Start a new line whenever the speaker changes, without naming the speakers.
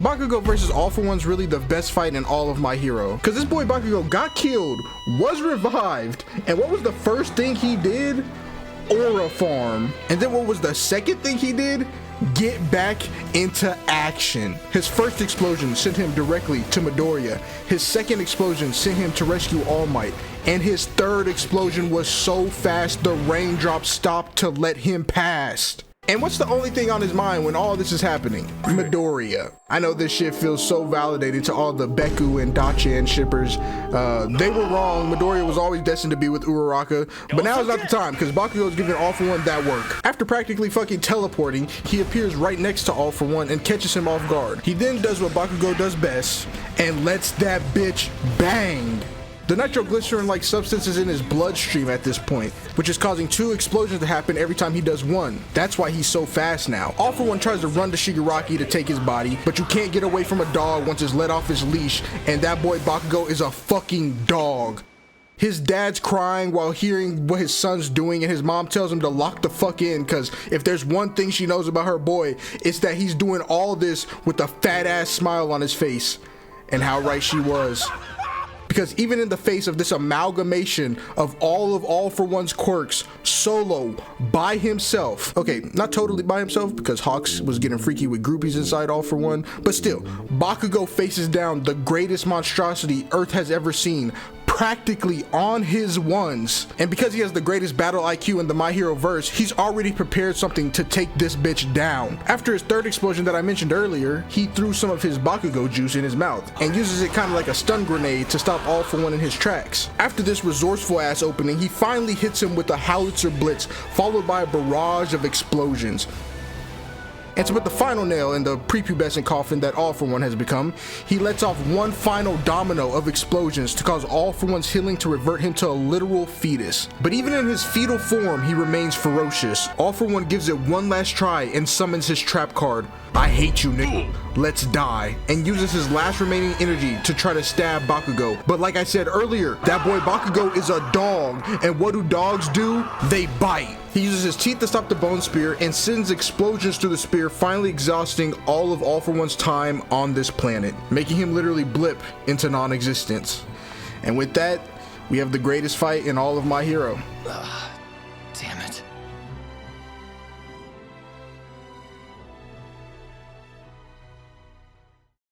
Bakugo versus All For One's really the best fight in all of My Hero. Cause this boy Bakugo got killed, was revived, and what was the first thing he did? Aura farm. And then what was the second thing he did? Get back into action. His first explosion sent him directly to Midoriya. His second explosion sent him to rescue All Might. And his third explosion was so fast the raindrops stopped to let him pass. And what's the only thing on his mind when all this is happening? Midoriya. I know this shit feels so validated to all the Beku and Dachan shippers. They were wrong. Midoriya was always destined to be with Uraraka, but now is not the time because Bakugo is giving All For One that work. After practically fucking teleporting, he appears right next to All For One and catches him off guard. He then does what Bakugo does best and lets that bitch bang. The nitroglycerin-like substance is in his bloodstream at this point, which is causing 2 explosions to happen every time he does one. That's why he's so fast now. All For One tries to run to Shigaraki to take his body, but you can't get away from a dog once it's let off his leash, and that boy Bakugo is a fucking dog. His dad's crying while hearing what his son's doing, and his mom tells him to lock the fuck in, because if there's one thing she knows about her boy, it's that he's doing all this with a fat ass smile on his face. And how right she was. Because even in the face of this amalgamation of All For One's quirks, solo, by himself, okay, not totally by himself because Hawks was getting freaky with groupies inside All For One, but still, Bakugo faces down the greatest monstrosity Earth has ever seen, practically on his ones. And because he has the greatest battle IQ in the My Hero verse, he's already prepared something to take this bitch down. After his third explosion that I mentioned earlier, he threw some of his Bakugo juice in his mouth and uses it kind of like a stun grenade to stop All For One in his tracks. After this resourceful ass opening, he finally hits him with a howitzer blitz followed by a barrage of explosions. And to put the final nail in the prepubescent coffin that All For One has become, he lets off one final domino of explosions to cause All For One's healing to revert him to a literal fetus. But even in his fetal form, he remains ferocious. All For One gives it one last try and summons his trap card, I hate you, nigga. Let's die, and uses his last remaining energy to try to stab Bakugo. But like I said earlier, that boy Bakugo is a dog, and what do dogs do? They bite. He uses his teeth to stop the bone spear and sends explosions through the spear, finally exhausting all For One's time on this planet, making him literally blip into non-existence. And with that, we have the greatest fight in all of My Hero.